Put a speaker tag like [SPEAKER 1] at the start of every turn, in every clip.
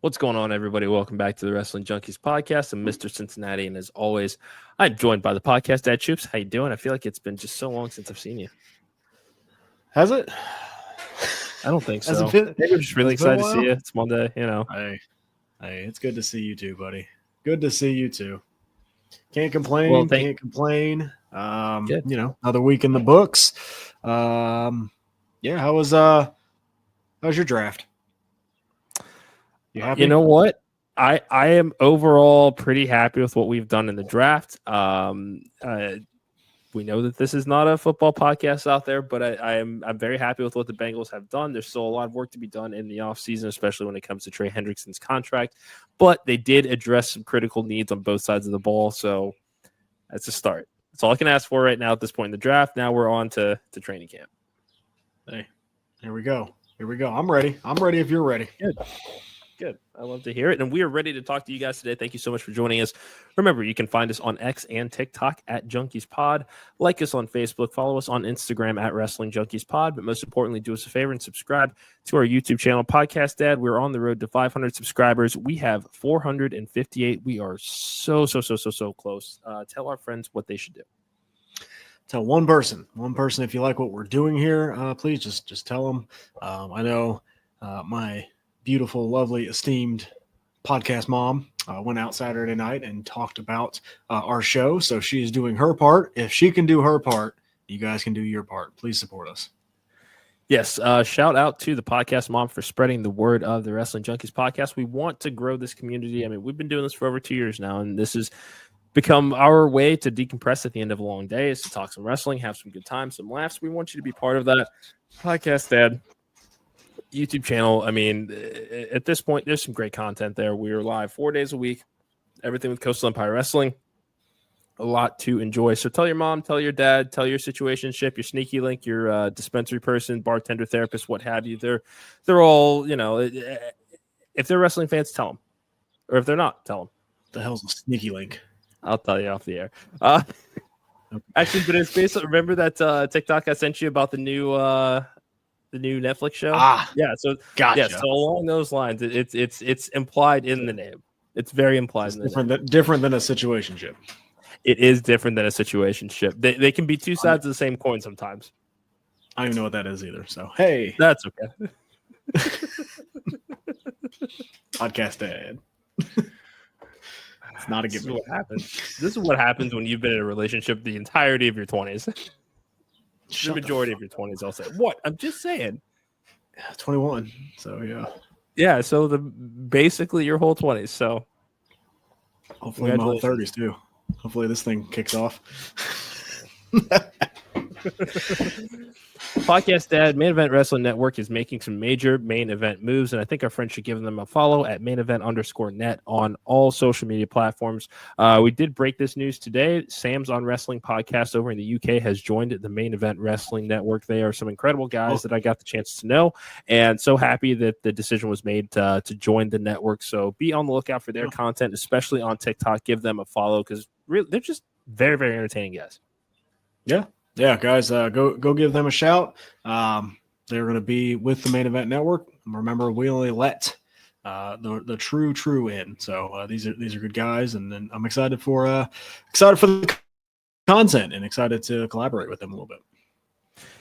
[SPEAKER 1] What's going on, everybody? Welcome back to the Wrestling Junkies Podcast. I'm Mr. Cincinnati, and as always, I'm joined by the podcast dad, Choops. How you doing? I feel like it's been just so long since I've seen you.
[SPEAKER 2] Has it?
[SPEAKER 1] I don't think so. Maybe I'm just really excited to see you. It's Monday, you know.
[SPEAKER 2] Hey, it's good to see you too, buddy. Good to see you too. Can't complain. Can't complain. Another week in the books. How's your draft? You happy?
[SPEAKER 1] You know what? I am overall pretty happy with what we've done in the draft. We know that this is not a football podcast out there, but I'm very happy with what the Bengals have done. There's still a lot of work to be done in the offseason, especially when it comes to Trey Hendrickson's contract. But they did address some critical needs on both sides of the ball, so that's a start. That's all I can ask for right now at this point in the draft. Now we're on to training camp.
[SPEAKER 2] Hey, here we go. I'm ready. If you're ready.
[SPEAKER 1] Good. I love to hear it. And we are ready to talk to you guys today. Thank you so much for joining us. Remember, you can find us on X and TikTok at Junkies Pod. Like us on Facebook. Follow us on Instagram at Wrestling Junkies Pod. But most importantly, do us a favor and subscribe to our YouTube channel, Podcast Dad. We're on the road to 500 subscribers. We have 458. We are so close. Tell our friends what they should do.
[SPEAKER 2] Tell one person if you like what we're doing here, please just tell them. I know my beautiful, lovely, esteemed podcast mom went out Saturday night and talked about our show. So she's doing her part. If she can do her part, you guys can do your part. Please support us.
[SPEAKER 1] Yes. Shout out to the podcast mom for spreading the word of the Wrestling Junkies podcast. We want to grow this community. I mean, we've been doing this for over 2 years now, and this has become our way to decompress at the end of a long day, is to talk some wrestling, have some good times, some laughs. We want you to be part of that. Podcast Dad YouTube channel. I mean, at this point, there's some great content there. We are live 4 days a week. Everything with Coastal Empire Wrestling. A lot to enjoy. So tell your mom, tell your dad, tell your situationship, your sneaky link, your dispensary person, bartender, therapist, what have you. They're all, if they're wrestling fans, tell them. Or if they're not, tell them.
[SPEAKER 2] The hell's a sneaky link?
[SPEAKER 1] I'll tell you off the air. Actually, but it's basically, remember that TikTok I sent you about the new Netflix show? Yeah. So
[SPEAKER 2] gotcha.
[SPEAKER 1] Yeah, so along those lines, it's implied in the name. It's very implied.
[SPEAKER 2] Different than a situationship.
[SPEAKER 1] It is different than a situationship. They can be two sides of the same coin sometimes.
[SPEAKER 2] I don't even know what that is either. So hey,
[SPEAKER 1] that's okay.
[SPEAKER 2] Podcast Dad. It's not a given.
[SPEAKER 1] This is what happens when you've been in a relationship the entirety of your 20s. The majority of your 20s, I'll say. What? I'm just saying.
[SPEAKER 2] 21. So, yeah.
[SPEAKER 1] Yeah, so basically your whole 20s. So,
[SPEAKER 2] hopefully my whole 30s, too. Hopefully this thing kicks off.
[SPEAKER 1] Podcast Dad, Main Event Wrestling Network is making some major main event moves, and I think our friends should give them a follow at mainevent_net on all social media platforms. We did break this news today. Sam's on Wrestling Podcast over in the UK has joined the Main Event Wrestling Network. They are some incredible guys that I got the chance to know, and so happy that the decision was made to join the network. So be on the lookout for their content, especially on TikTok. Give them a follow because they're just very, very entertaining guys.
[SPEAKER 2] Yeah, guys, go give them a shout. They're going to be with the Main Event Network. Remember, we only let the true in. So these are good guys, and then I'm excited for the content and excited to collaborate with them a little bit.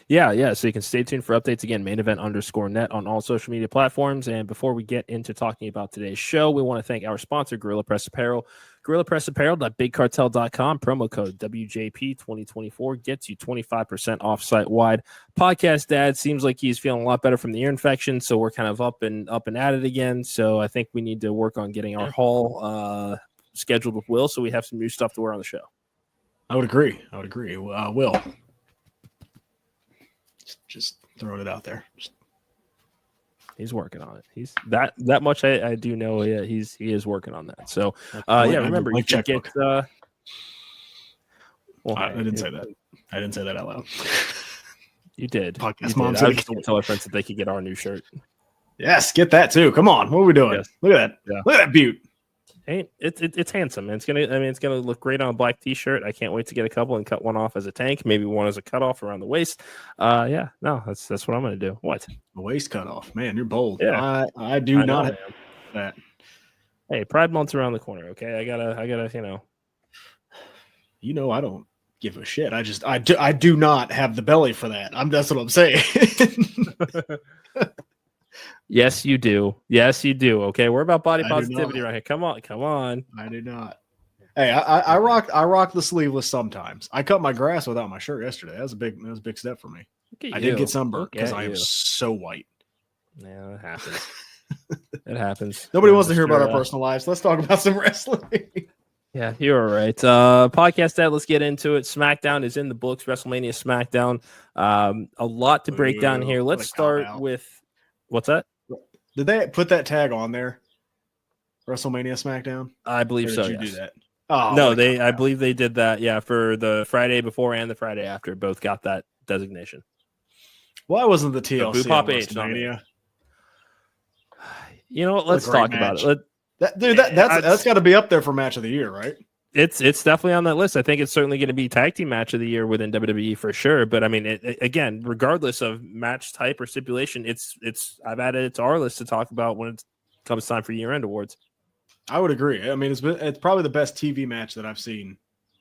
[SPEAKER 1] Yeah. So you can stay tuned for updates again, mainevent_net on all social media platforms. And before we get into talking about today's show, we want to thank our sponsor, Gorilla Press Apparel. GorillaPressApparel.BigCartel.com. Promo code WJP2024 gets you 25% off site-wide. Podcast Dad seems like he's feeling a lot better from the ear infection, so we're kind of up and at it again. So I think we need to work on getting our haul scheduled with Will, so we have some new stuff to wear on the show.
[SPEAKER 2] I would agree. Will. Just throwing it out there.
[SPEAKER 1] He's working on it. He's that much I do know. Yeah, he is working on that. So remember you can get.
[SPEAKER 2] I didn't say that. I didn't say that out loud.
[SPEAKER 1] You did.
[SPEAKER 2] Podcast mom said
[SPEAKER 1] I was just going to tell our friends that they could get our new shirt.
[SPEAKER 2] Yes, get that too. Come on, what are we doing? Yes. Look at that. Yeah. Look at that beaut.
[SPEAKER 1] It's handsome. It's gonna look great on a black t-shirt. I can't wait to get a couple and cut one off as a tank, maybe one as a cutoff around the waist. That's what I'm gonna do. What?
[SPEAKER 2] A waist cutoff, man, you're bold.
[SPEAKER 1] Yeah.
[SPEAKER 2] I do not have that.
[SPEAKER 1] Hey, Pride Month's around the corner. Okay, I gotta,
[SPEAKER 2] I don't give a shit. I do not have the belly for that. That's what I'm saying.
[SPEAKER 1] Yes, you do. Yes, you do. Okay, we're about body
[SPEAKER 2] I do
[SPEAKER 1] positivity
[SPEAKER 2] not.
[SPEAKER 1] right here. Come on.
[SPEAKER 2] I do not. Hey, I rock the sleeveless sometimes. I cut my grass without my shirt yesterday. That was a big step for me. I did get sunburned because I am so white.
[SPEAKER 1] Yeah, that happens. It happens.
[SPEAKER 2] Nobody wants to hear about our personal lives. Let's talk about some wrestling.
[SPEAKER 1] Yeah, you're all right. Podcast that. Let's get into it. SmackDown is in the books. WrestleMania SmackDown. A lot to break down here. Let's start with what's that?
[SPEAKER 2] Did they put that tag on there? WrestleMania SmackDown?
[SPEAKER 1] I believe so.
[SPEAKER 2] Did you do that?
[SPEAKER 1] Oh, no, I believe they did that. Yeah, for the Friday before and the Friday after, both got that designation.
[SPEAKER 2] Why wasn't the TLC
[SPEAKER 1] Pop
[SPEAKER 2] WrestleMania?
[SPEAKER 1] You know what? Let's talk about it.
[SPEAKER 2] That's got to be up there for match of the year, right?
[SPEAKER 1] It's definitely on that list. I think it's certainly going to be tag team match of the year within WWE for sure. But I mean, again, regardless of match type or stipulation, I've added it to our list to talk about when it comes time for year-end awards.
[SPEAKER 2] I would agree. I mean, it's probably the best TV match that I've seen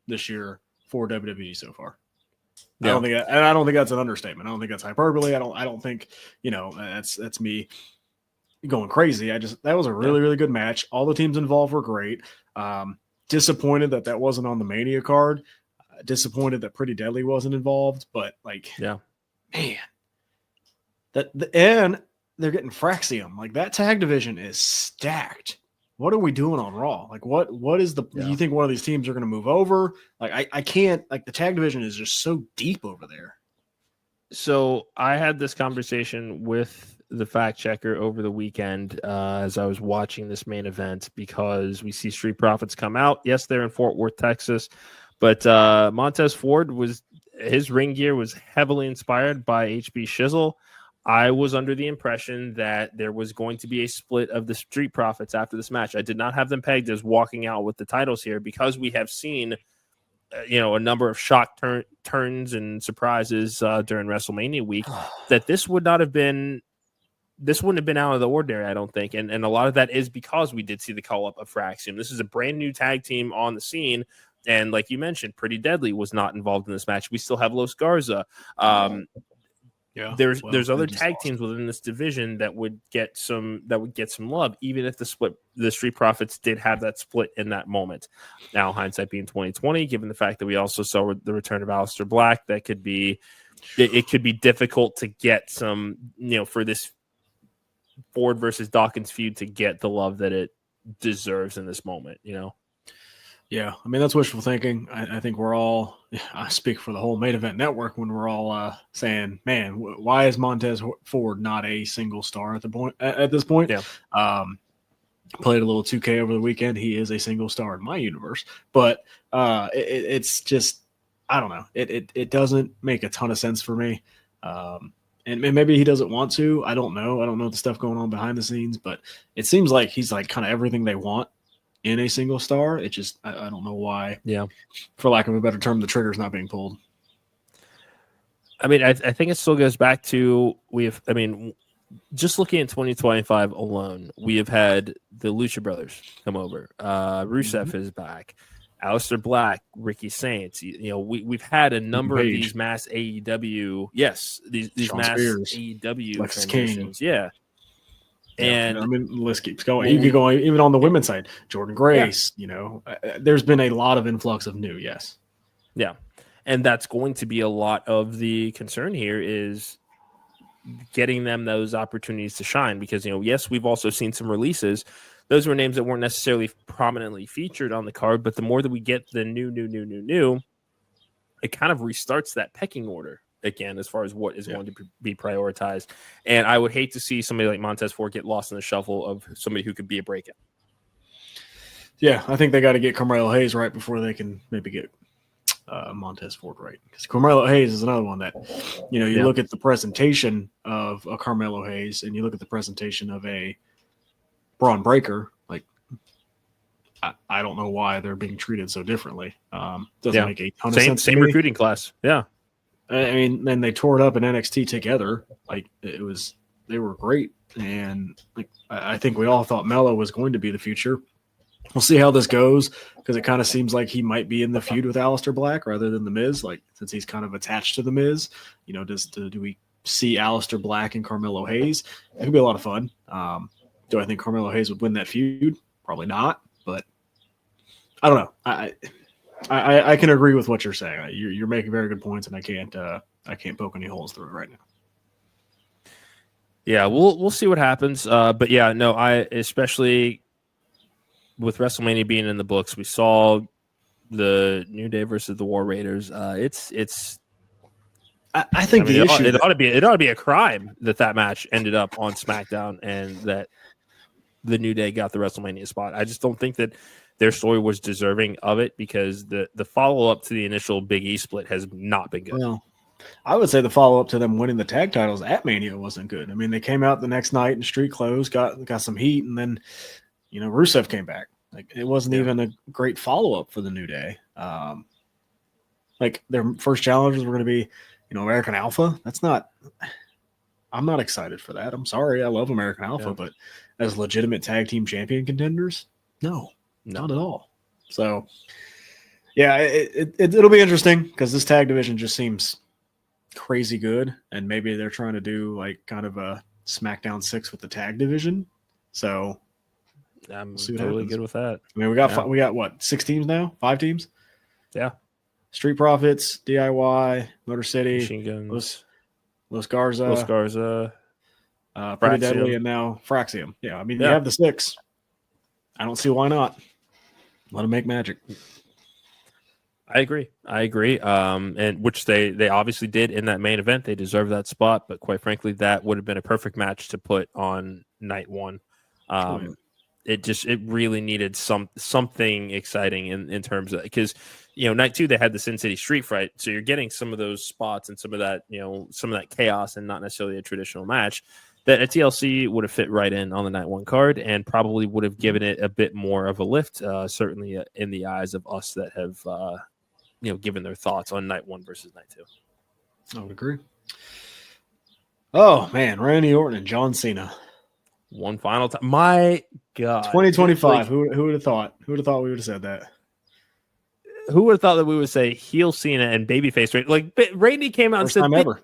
[SPEAKER 2] this year for WWE so far. Yeah. I don't think that's an understatement. I don't think that's hyperbole. I don't think that's me going crazy. That was a really really good match. All the teams involved were great. Disappointed that wasn't on the Mania card. Disappointed that Pretty Deadly wasn't involved. But man, and they're getting Fraxium. Like, that tag division is stacked. What are we doing on Raw? Like, what is do you think one of these teams are going to move over? Like, I can't, the tag division is just so deep over there.
[SPEAKER 1] So I had this conversation with the fact checker over the weekend as I was watching this main event, because we see Street Profits come out. Yes, they're in Fort Worth, Texas, but Montez Ford his ring gear was heavily inspired by HB Shizzle. I was under the impression that there was going to be a split of the Street Profits after this match. I did not have them pegged as walking out with the titles here, because we have seen a number of shock turns and surprises during WrestleMania week, that this wouldn't have been out of the ordinary, I don't think. And a lot of that is because we did see the call up of Fraxium. This is a brand new tag team on the scene. And like you mentioned, Pretty Deadly was not involved in this match. We still have Los Garza. There's other tag teams within this division that would get some love, even if the Street Profits did have that split in that moment. Now, hindsight being 2020, given the fact that we also saw the return of Aleister Black, that could be difficult to get some, for this Ford versus Dawkins feud to get the love that it deserves in this moment,
[SPEAKER 2] Yeah, I mean, that's wishful thinking. I think we're all, I speak for the whole Main Event Network when we're all saying, man, why is Montez Ford not a single star at this point?
[SPEAKER 1] Yeah.
[SPEAKER 2] Played a little 2K over the weekend. He is a single star in my universe, but it's just, I don't know. It doesn't make a ton of sense for me. And maybe he doesn't want to. I don't know. I don't know the stuff going on behind the scenes, but it seems like he's kind of everything they want in a single star. It just, I don't know why.
[SPEAKER 1] Yeah.
[SPEAKER 2] For lack of a better term, the trigger's not being pulled.
[SPEAKER 1] I mean, I think it still goes back to, just looking at 2025 alone, we have had the Lucha Brothers come over. Rusev is back. Aleister Black, Ricky Saints. We've had a number of these mass AEW. Yes, these mass
[SPEAKER 2] Spears,
[SPEAKER 1] AEW
[SPEAKER 2] Lexus
[SPEAKER 1] transitions.
[SPEAKER 2] King.
[SPEAKER 1] Yeah. And
[SPEAKER 2] the list keeps going. You could go even on the women's side. Jordan Grace, there's been a lot of influx of new. Yes.
[SPEAKER 1] Yeah. And that's going to be a lot of the concern here, is getting them those opportunities to shine, because, yes, we've also seen some releases. Those were names that weren't necessarily prominently featured on the card, but the more that we get the new, it kind of restarts that pecking order again, as far as what is going to be prioritized. And I would hate to see somebody like Montez Ford get lost in the shuffle of somebody who could be a breakout.
[SPEAKER 2] Yeah, I think they got to get Carmelo Hayes right before they can maybe get Montez Ford right. Because Carmelo Hayes is another one that, you look at the presentation of a Carmelo Hayes and you look at the presentation of a Braun Breaker, I don't know why they're being treated so differently. Doesn't make a ton of sense.
[SPEAKER 1] Same recruiting class. Yeah.
[SPEAKER 2] I mean, then they tore it up in NXT together. They were great. And I think we all thought Melo was going to be the future. we'll see how this goes because it kind of seems like he might be in the feud with Aleister Black rather than The Miz. Like since he's kind of attached to The Miz, you know, do we see Aleister Black and Carmelo Hayes? It could be a lot of fun. Do I think Carmelo Hayes would win that feud? Probably not, but I don't know. I can agree with what you're saying. You're making very good points, and I can't poke any holes through it right now.
[SPEAKER 1] Yeah, we'll see what happens. But yeah, no, I especially with WrestleMania being in the books, we saw the New Day versus the War Raiders. I think the issue it ought to be a crime that match ended up on SmackDown and that the New Day got the WrestleMania spot. I just don't think that their story was deserving of it because the follow up to the initial Big E split has not been good.
[SPEAKER 2] Well, I would say the follow up to them winning the tag titles at Mania wasn't good. I mean, they came out the next night in street clothes, got some heat, and then Rusev came back. Like it wasn't even a great follow up for the New Day. Like their first challengers were going to be, American Alpha. I'm not excited for that. I'm sorry, I love American Alpha, but as legitimate tag team champion contenders, no, not at all. So, yeah, it'll be interesting because this tag division just seems crazy good, and maybe they're trying to do like kind of a SmackDown 6 with the tag division. So
[SPEAKER 1] I'm totally good with that.
[SPEAKER 2] I mean, we got what, 6 teams now? 5 teams?
[SPEAKER 1] Yeah.
[SPEAKER 2] Street Profits, DIY, Motor City,
[SPEAKER 1] Machine Guns,
[SPEAKER 2] Los Garza, Pretty Deadly, and now Fraxium. Yeah, I mean, you have the 6. I don't see why not. Let them make magic.
[SPEAKER 1] I agree. And which they obviously did in that main event. They deserve that spot, but quite frankly, that would have been a perfect match to put on night 1. It really needed something exciting in terms of, because night 2 they had the Sin City Street Fight, so you're getting some of those spots and some of that chaos and not necessarily a traditional match that a TLC would have fit right in on the night 1 card and probably would have given it a bit more of a lift, certainly in the eyes of us that have given their thoughts on night 1 versus night 2.
[SPEAKER 2] I would agree. Oh man, Randy Orton and John Cena.
[SPEAKER 1] One final time. My God.
[SPEAKER 2] 2025. Who would have thought? Who would have thought we would have said that?
[SPEAKER 1] Who would have thought that we would say heel Cena and babyface Randy? Like Randy came out
[SPEAKER 2] First
[SPEAKER 1] and said,
[SPEAKER 2] time ever.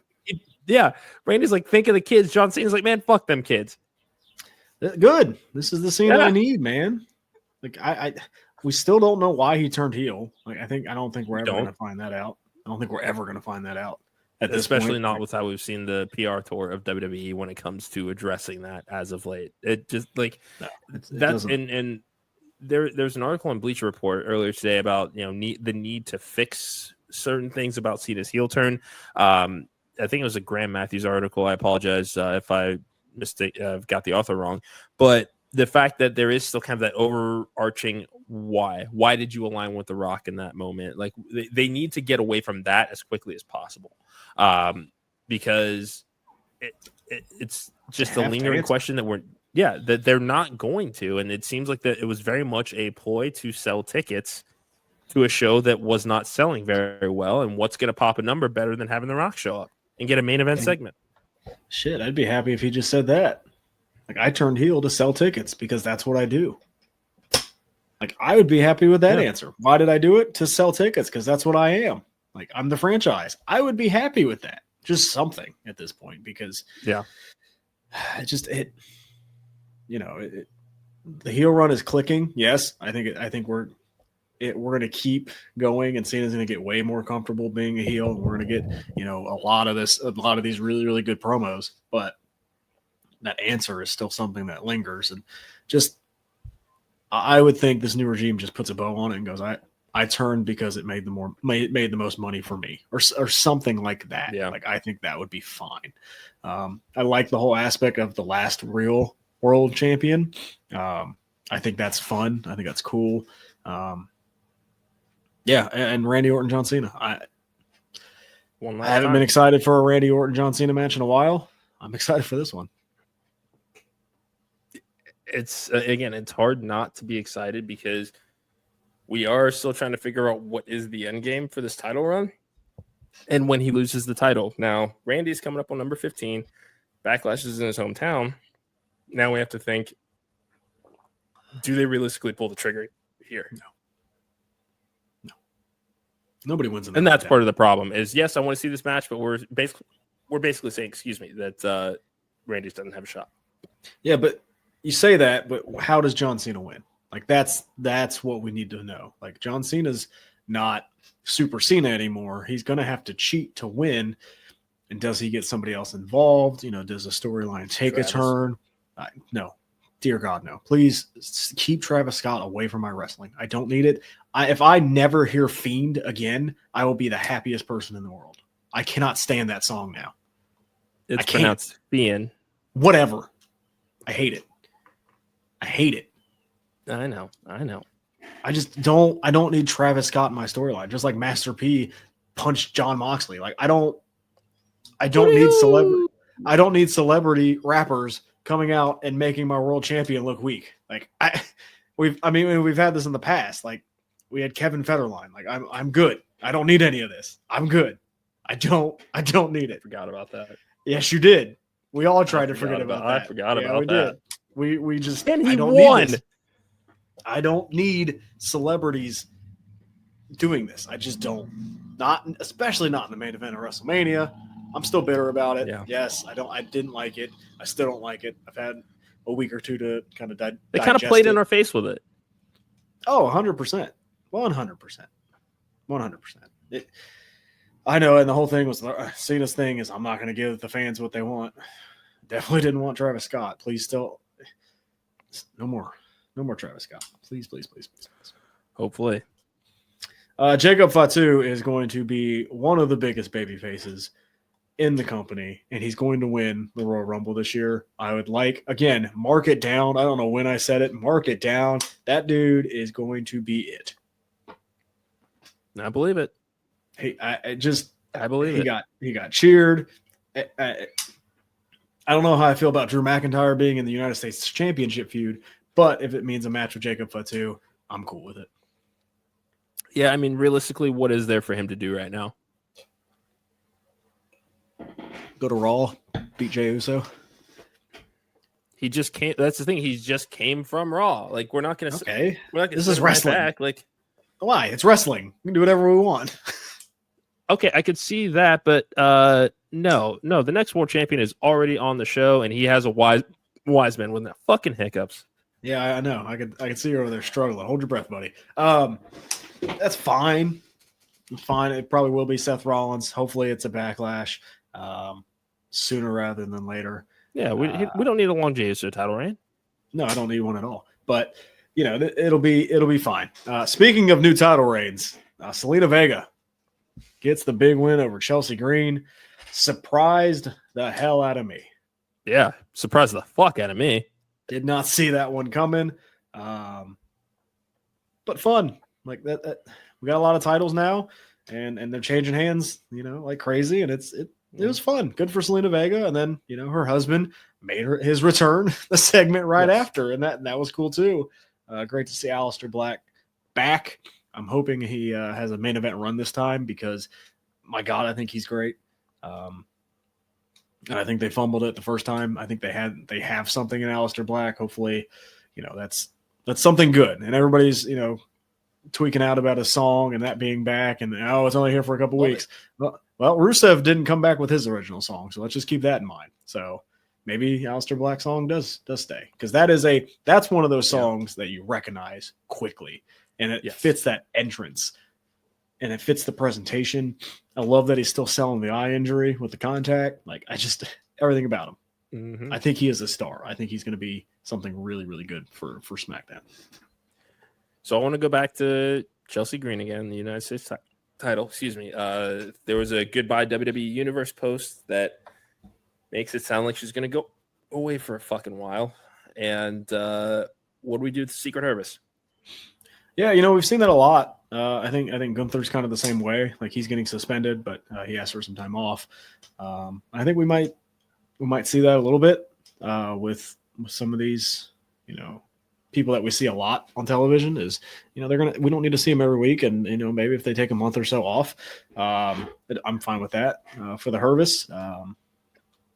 [SPEAKER 1] Yeah. Randy's like, think of the kids. John Cena's like, man, fuck them kids.
[SPEAKER 2] Good. This is the Cena I need, man. Like we still don't know why he turned heel. Like I don't think we're ever going to find that out. I don't think we're ever going to find that out.
[SPEAKER 1] Especially not with how we've seen the PR tour of WWE when it comes to addressing that as of late. It just like that's and there's an article on Bleacher Report earlier today about the need to fix certain things about Cena's heel turn. I think it was a Graham Matthews article. I apologize if I got the author wrong, but the fact that there is still kind of that overarching why did you align with The Rock in that moment? Like they need to get away from that as quickly as possible. Because it's just a lingering question that they're not going to. And it seems like that it was very much a ploy to sell tickets to a show that was not selling very well. And what's going to pop a number better than having The Rock show up and get a main event segment?
[SPEAKER 2] Shit, I'd be happy if he just said that. Like I turned heel to sell tickets because that's what I do. Like I would be happy with that answer. Why did I do it? To sell tickets because that's what I am. Like I'm the franchise. I would be happy with that. Just something at this point because the heel run is clicking. Yes, I think we're going to keep going, and Cena's going to get way more comfortable being a heel. We're going to get a lot of these really really good promos, but that answer is still something that lingers, and just I would think this new regime just puts a bow on it and goes, I turned because it made the most money for me, or something like that. Yeah. Like I think that would be fine. I like the whole aspect of the last real world champion. I think that's fun. I think that's cool. And Randy Orton, John Cena. I haven't been excited for a Randy Orton, John Cena match in a while. I'm excited for this one.
[SPEAKER 1] It's hard not to be excited because we are still trying to figure out what is the end game for this title run and when he loses the title. Now, Randy's coming up on number 15. Backlash is in his hometown. Now we have to think, Do they realistically pull the trigger here?
[SPEAKER 2] No. Nobody wins in
[SPEAKER 1] and that's part of the problem is, yes, I want to see this match, but we're basically saying, excuse me, that Randy doesn't have a shot.
[SPEAKER 2] Yeah, but you say that, but how does John Cena win? Like, that's what we need to know. Like, John Cena's not Super Cena anymore. He's going to have to cheat to win. And does he get somebody else involved? Does the storyline take a turn? No. Dear God, no. Please keep Travis Scott away from my wrestling. I don't need it. If I never hear Fiend again, I will be the happiest person in the world. I cannot stand that song now.
[SPEAKER 1] It's pronounced Fiend.
[SPEAKER 2] Whatever. I hate it.
[SPEAKER 1] I know.
[SPEAKER 2] I don't need Travis Scott in my storyline. Just like Master P punched John Moxley. Like, I don't need celebrity rappers coming out and making my world champion look weak. Like, we've had this in the past. Like, we had Kevin Federline. Like, I'm good. I don't need any of this. I'm good. I don't need it.
[SPEAKER 1] Forgot about that.
[SPEAKER 2] Yes, you did. We all tried to forget about that.
[SPEAKER 1] I forgot about that.
[SPEAKER 2] We just,
[SPEAKER 1] and he won.
[SPEAKER 2] I don't need celebrities doing this. I just don't. Especially not in the main event of WrestleMania. I'm still bitter about it. Yeah. Yes, I didn't like it. I still don't like it. I've had a week or two to kind of digest it.
[SPEAKER 1] They kind of played in our face with it.
[SPEAKER 2] Oh, 100%. 100%. 100%. I know, and the whole thing was Cena's thing is I'm not going to give the fans what they want. Definitely didn't want Travis Scott. Please still no more Travis Scott. Please.
[SPEAKER 1] Hopefully.
[SPEAKER 2] Jacob Fatu is going to be one of the biggest baby faces in the company, and he's going to win the Royal Rumble this year. I would again, mark it down. I don't know when I said it. Mark it down. That dude is going to be it.
[SPEAKER 1] I believe it.
[SPEAKER 2] Hey, I believe
[SPEAKER 1] it.
[SPEAKER 2] He got cheered. I don't know how I feel about Drew McIntyre being in the United States Championship feud, but if it means a match with Jacob Fatu, I'm cool with it.
[SPEAKER 1] Yeah, I mean, realistically, what is there for him to do right now?
[SPEAKER 2] Go to Raw, beat Jey Uso.
[SPEAKER 1] He just can't. That's the thing. He just came from Raw. Like, we're not going to.
[SPEAKER 2] Okay.
[SPEAKER 1] This is wrestling. Back. Like,
[SPEAKER 2] why? It's wrestling. We can do whatever we want.
[SPEAKER 1] Okay, I could see that, but no. The next world champion is already on the show, and he has a wise man with the fucking hiccups.
[SPEAKER 2] Yeah, I know. I could see you over there struggling. Hold your breath, buddy. That's fine. Fine. It probably will be Seth Rollins. Hopefully, it's a Backlash sooner rather than later.
[SPEAKER 1] Yeah, we don't need a long Jey Uso title reign.
[SPEAKER 2] No, I don't need one at all. But it'll be fine. Speaking of new title reigns, Zelina Vega gets the big win over Chelsea Green. Surprised the hell out of me.
[SPEAKER 1] Yeah, surprised the fuck out of me.
[SPEAKER 2] Did not see that one coming. But fun. Like that we got a lot of titles now, and they're changing hands, like crazy, and it was fun. Good for Zelina Vega, and then her husband made his return the segment right after, and that was cool too. Great to see Aleister Black back. I'm hoping he has a main event run this time because, my God, I think he's great. And I think they fumbled it the first time. I think they have something in Aleister Black. Hopefully, that's something good. And everybody's tweaking out about a song and that being back, and it's only here for a couple weeks. Well, Rusev didn't come back with his original song, so let's just keep that in mind. So maybe Aleister Black's song does stay, because that's one of those songs that you recognize quickly, and it fits that entrance, and it fits the presentation. I love that he's still selling the eye injury with the contact. Like, everything about him. Mm-hmm. I think he is a star. I think he's going to be something really, really good for SmackDown.
[SPEAKER 1] So I want to go back to Chelsea Green again, the United States title. Excuse me. There was a Goodbye WWE Universe post that makes it sound like she's going to go away for a fucking while. And what do we do with Secret Service?
[SPEAKER 2] Yeah, we've seen that a lot. I think Gunther's kind of the same way. Like, he's getting suspended, but he asked for some time off. I think we might see that a little bit with some of these, people that we see a lot on television. Is we don't need to see them every week, and maybe if they take a month or so off, I'm fine with that. For the Hervis,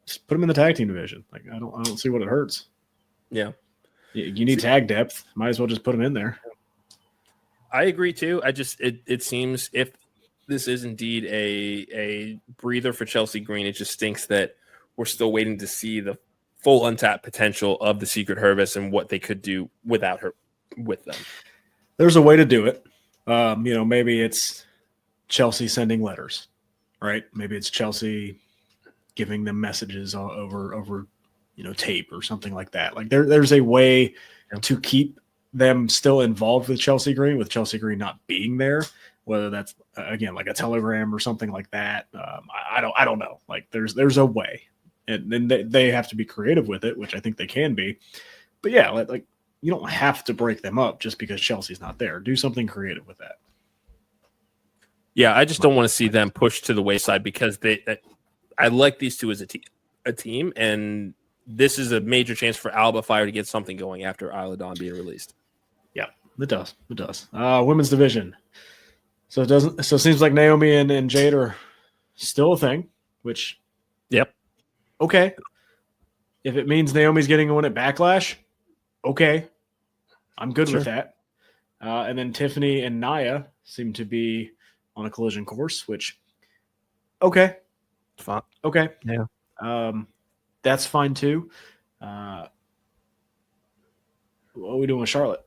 [SPEAKER 2] just put them in the tag team division. Like, I don't see what it hurts.
[SPEAKER 1] Yeah.
[SPEAKER 2] You need tag depth. Might as well just put them in there.
[SPEAKER 1] I agree too. It seems if this is indeed a breather for Chelsea Green, it just stinks that we're still waiting to see the full untapped potential of the Secret Service and what they could do without her with them.
[SPEAKER 2] There's a way to do it. Maybe it's Chelsea sending letters, right? Maybe it's Chelsea giving them messages over tape or something like that. Like there's a way to keep them still involved with Chelsea Green not being there, whether that's again like a telegram or something like that. I don't know. Like there's a way, and then they have to be creative with it, which I think they can be. But yeah, like you don't have to break them up just because Chelsea's not there. Do something creative with that.
[SPEAKER 1] Yeah, I just don't want to see them pushed to the wayside because I like these two as a team, and this is a major chance for Alba Fire to get something going after Isla Dawn being released.
[SPEAKER 2] Yeah, it does. It does. Women's division. So it seems like Naomi and Jade are still a thing, which
[SPEAKER 1] yep.
[SPEAKER 2] Okay. If it means Naomi's getting a win at Backlash, okay. I'm good with that. And then Tiffany and Nia seem to be on a collision course, which okay.
[SPEAKER 1] Fine.
[SPEAKER 2] Okay.
[SPEAKER 1] Yeah.
[SPEAKER 2] That's fine too. What are we doing with Charlotte?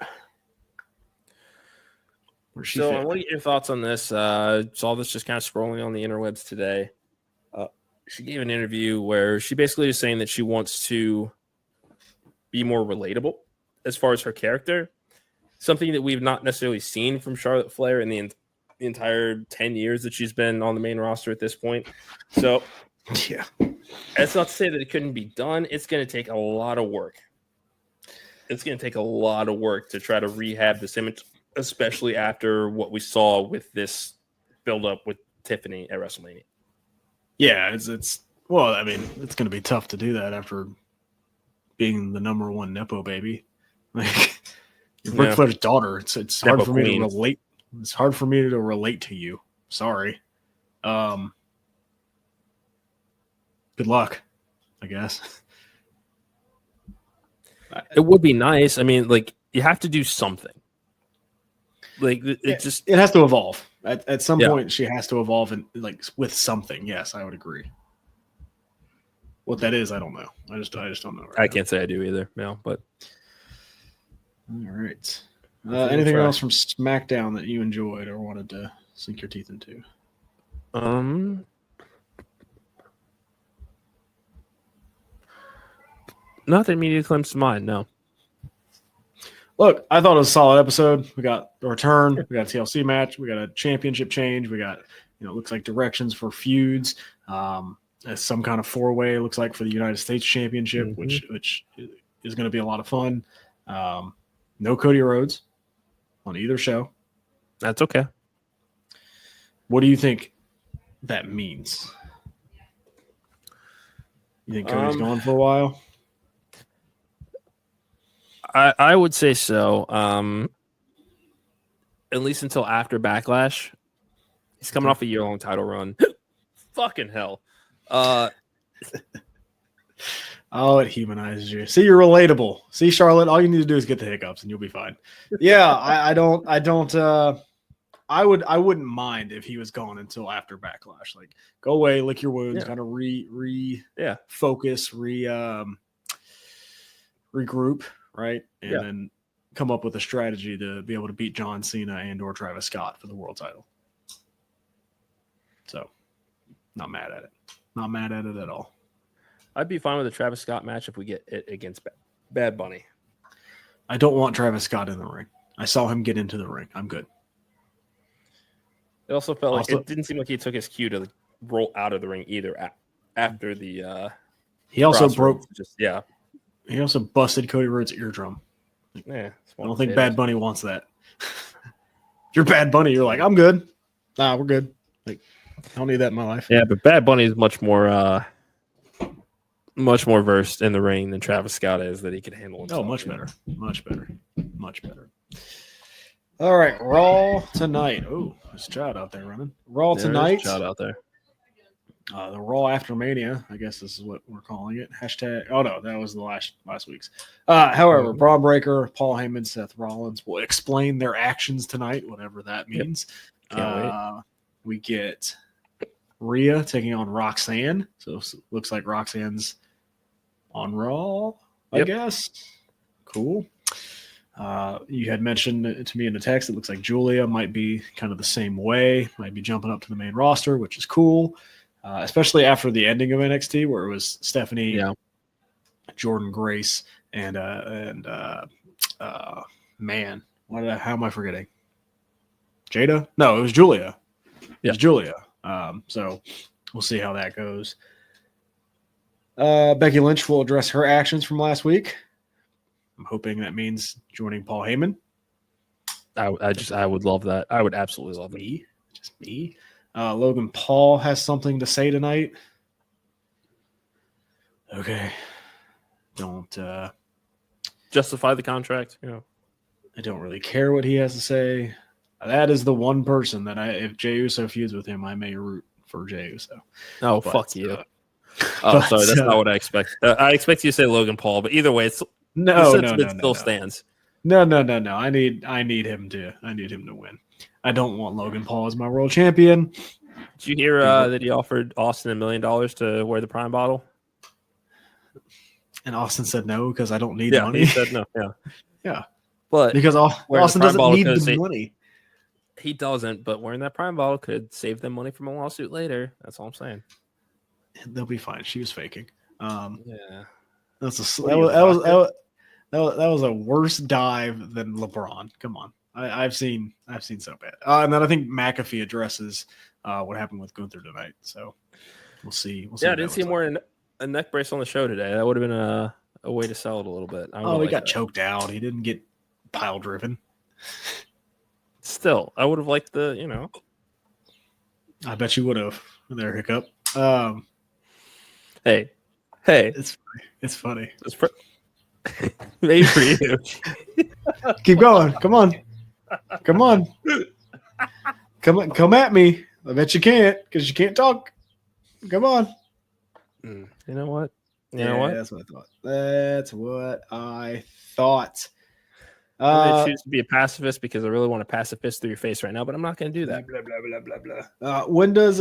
[SPEAKER 1] So I want to get your thoughts on this. Saw this just kind of scrolling on the interwebs today. She gave an interview where she basically is saying that she wants to be more relatable as far as her character, something that we've not necessarily seen from Charlotte Flair in the entire 10 years that she's been on the main roster at this point. So
[SPEAKER 2] yeah,
[SPEAKER 1] that's not to say that it couldn't be done. It's going to take a lot of work. It's going to take a lot of work to try to rehab this image, especially after what we saw with this build-up with Tiffany at WrestleMania.
[SPEAKER 2] Yeah, it's well, I mean, it's going to be tough to do that after being the number one Nepo baby. Like, you're Ric Flair's daughter. It's hard for me to relate. It's hard for me to relate to you. Sorry. Good luck, I guess.
[SPEAKER 1] It would be nice. I mean, like, you have to do something. Like, it
[SPEAKER 2] has to evolve. At some point, she has to evolve with something. Yes, I would agree. What that is, I don't know. I just don't know.
[SPEAKER 1] I can't say I do either. No, but
[SPEAKER 2] all right. Anything else from SmackDown that you enjoyed or wanted to sink your teeth into?
[SPEAKER 1] Nothing immediately comes to mind. No.
[SPEAKER 2] Look, I thought it was a solid episode. We got a return. We got a TLC match. We got a championship change. We got, it looks like directions for feuds. Some kind of four-way, looks like, for the United States Championship, which is going to be a lot of fun. No Cody Rhodes on either show.
[SPEAKER 1] That's okay.
[SPEAKER 2] What do you think that means? You think Cody's gone for a while?
[SPEAKER 1] I would say so. At least until after Backlash. He's coming off a year-long title run. Fucking hell.
[SPEAKER 2] Oh, it humanizes you. See, you're relatable. See, Charlotte, all you need to do is get the hiccups and you'll be fine. Yeah, I wouldn't mind if he was gone until after Backlash. Like, go away, lick your wounds, kind of focus, regroup, right? And then come up with a strategy to be able to beat John Cena and or Travis Scott for the world title. So, not mad at it. Not mad at it at all.
[SPEAKER 1] I'd be fine with a Travis Scott match if we get it against Bad Bunny.
[SPEAKER 2] I don't want Travis Scott in the ring. I saw him get into the ring. I'm good.
[SPEAKER 1] It also felt like it didn't seem like he took his cue to roll out of the ring either after the
[SPEAKER 2] he also broke
[SPEAKER 1] he
[SPEAKER 2] also busted Cody Rhodes' eardrum. I don't think Bad Bunny wants that. If you're Bad Bunny, you're like, I'm good. Nah, we're good. Like, I don't need that in my life.
[SPEAKER 1] Yeah, but Bad Bunny is much more versed in the ring than Travis Scott is, that he can handle himself.
[SPEAKER 2] Oh, much better. All right, Raw tonight. Oh, there's a child out there running. Raw tonight.
[SPEAKER 1] Child out there.
[SPEAKER 2] The Raw After Mania, I guess this is what we're calling it. Hashtag. Oh no, that was the last week's. However, Braun Breaker, Paul Heyman, Seth Rollins will explain their actions tonight, whatever that means.
[SPEAKER 1] Yep. Can't wait.
[SPEAKER 2] We get Rhea taking on Roxanne. So looks like Roxanne's on Raw, I guess. Cool. You had mentioned to me in the text, it looks like Julia might be kind of the same way, might be jumping up to the main roster, which is cool. Especially after the ending of NXT, where it was Stephanie, Jordan Grace, and man, how am I forgetting? Jada? No, it was Julia. It was Julia. So we'll see how that goes. Becky Lynch will address her actions from last week. I'm hoping that means joining Paul Heyman.
[SPEAKER 1] I would love that. I would absolutely love
[SPEAKER 2] it. Just me. Logan Paul has something to say tonight. Okay. Don't
[SPEAKER 1] justify the contract.
[SPEAKER 2] I don't really care what he has to say. That is the one person that if Jey Uso feuds with him, I may root for Jey Uso.
[SPEAKER 1] Oh, fuck you. Sorry, that's not what I expect. I expect you to say Logan Paul, but either way, it still stands.
[SPEAKER 2] No. I need him to win. I don't want Logan Paul as my world champion.
[SPEAKER 1] Did you hear that he offered Austin $1 million to wear the Prime bottle?
[SPEAKER 2] And Austin said no because I don't need money.
[SPEAKER 1] He said no.
[SPEAKER 2] Yeah.
[SPEAKER 1] But
[SPEAKER 2] because Austin doesn't need the money.
[SPEAKER 1] He doesn't, but wearing that Prime bottle could save them money from a lawsuit later. That's all I'm saying.
[SPEAKER 2] They'll be fine. She was faking.
[SPEAKER 1] Yeah.
[SPEAKER 2] That was a worse dive than LeBron. Come on. I've seen so bad. And then I think McAfee addresses what happened with Gunther tonight. So we'll see.
[SPEAKER 1] I didn't see him wearing a neck brace on the show today. That would have been a way to sell it a little bit.
[SPEAKER 2] He got choked out. He didn't get pile driven.
[SPEAKER 1] Still, I would have liked the.
[SPEAKER 2] I bet you would have. There, hiccup.
[SPEAKER 1] Hey,
[SPEAKER 2] it's funny.
[SPEAKER 1] Maybe for you.
[SPEAKER 2] Keep going. Come on. Come at me. I bet you can't because you can't talk. Come on.
[SPEAKER 1] You know what?
[SPEAKER 2] That's what I thought. I
[SPEAKER 1] choose to be a pacifist because I really want to pacifist through your face right now, but I'm not going to do that.
[SPEAKER 2] Blah, blah, blah, blah, blah. When does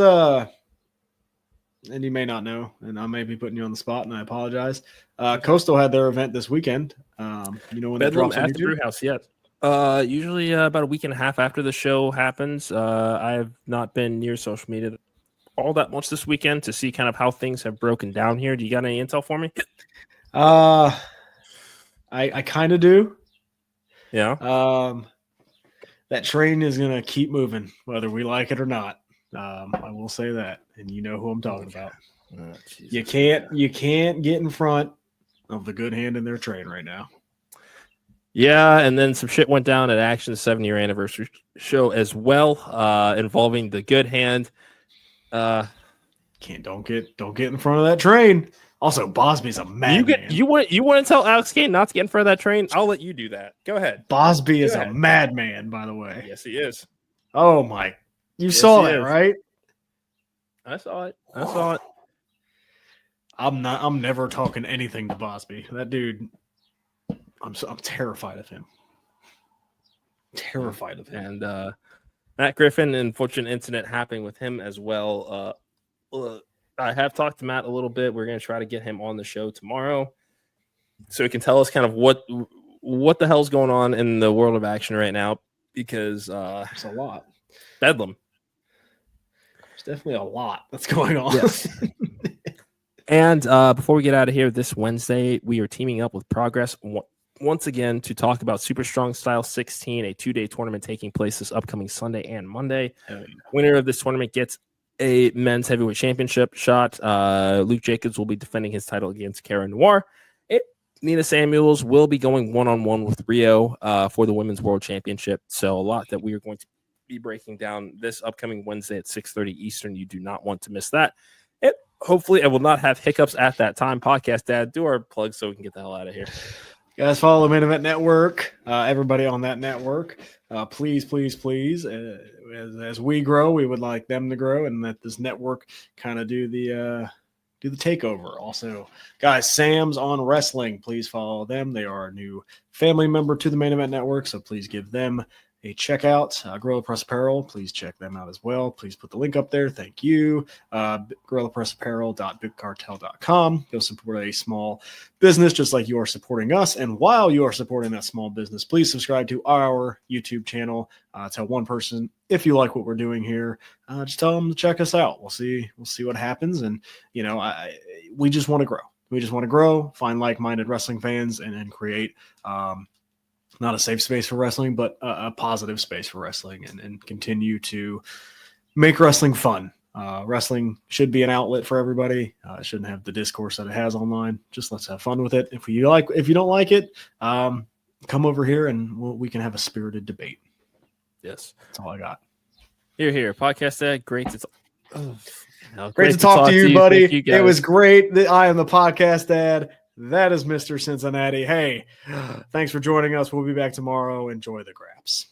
[SPEAKER 2] and you may not know, and I may be putting you on the spot, and I apologize. Coastal had their event this weekend. When that drops on YouTube?
[SPEAKER 1] Brewhouse, yes. Usually about a week and a half after the show happens. I have not been near social media all that much this weekend to see kind of how things have broken down here. Do you got any intel for me?
[SPEAKER 2] I kind of do.
[SPEAKER 1] Yeah.
[SPEAKER 2] That train is going to keep moving, whether we like it or not. I will say that, and you know who I'm talking about. You can't get in front of the good hand in their train right now.
[SPEAKER 1] Yeah, and then some shit went down at Action's 7-year anniversary show as well, involving the good hand.
[SPEAKER 2] Don't get in front of that train. Also, Bosby's a madman.
[SPEAKER 1] You want to tell Alex Kane not to get in front of that train? I'll let you do that. Go ahead.
[SPEAKER 2] Bosby is a madman, by the way.
[SPEAKER 1] Yes, he is.
[SPEAKER 2] Oh my! You saw that, right?
[SPEAKER 1] I saw it.
[SPEAKER 2] I'm never talking anything to Bosby. That dude. I'm terrified of him.
[SPEAKER 1] And Matt Griffin, unfortunate incident happening with him as well. I have talked to Matt a little bit. We're going to try to get him on the show tomorrow so he can tell us kind of what the hell's going on in the world of action right now, because
[SPEAKER 2] there's a lot.
[SPEAKER 1] Bedlam.
[SPEAKER 2] There's definitely a lot that's going on.
[SPEAKER 1] Yes. And before we get out of here, this Wednesday, we are teaming up with Progress once again to talk about Super Strong Style 16, a 2-day tournament taking place this upcoming Sunday and Monday. Winner of this tournament gets a men's heavyweight championship shot. Luke Jacobs will be defending his title against Cara Noir. Nina Samuels will be going one-on-one with Rio for the women's world championship. So a lot that we are going to be breaking down this upcoming Wednesday at 6:30 Eastern. You do not want to miss that. Hopefully I will not have hiccups at that time. Podcast Dad, do our plug so we can get the hell out of here.
[SPEAKER 2] Guys, follow the Main Event Network. Everybody on that network, please, as we grow, we would like them to grow, and that this network kind of do the takeover. Also, guys, Sam's on Wrestling. Please follow them. They are a new family member to the Main Event Network, so please give them a check out. Gorilla Press Apparel, please check them out as well. Please put the link up there. Thank you. GorillaPressApparel.BigCartel.com. Go support a small business just like you are supporting us. And while you are supporting that small business, please subscribe to our YouTube channel. Tell one person if you like what we're doing here. Just tell them to check us out. We'll see what happens. And we just want to grow. We just want to grow, find like-minded wrestling fans, and create not a safe space for wrestling, but a positive space for wrestling, and continue to make wrestling fun. Wrestling should be an outlet for everybody. It shouldn't have the discourse that it has online. Just let's have fun with it. If you don't like it, come over here and we can have a spirited debate.
[SPEAKER 1] Yes.
[SPEAKER 2] That's all I got.
[SPEAKER 1] Here. Podcast Dad, great to
[SPEAKER 2] great to talk to you, buddy. It was great. I am the Podcast Dad. That is Mr. Cincinnati. Hey, thanks for joining us. We'll be back tomorrow. Enjoy the graps.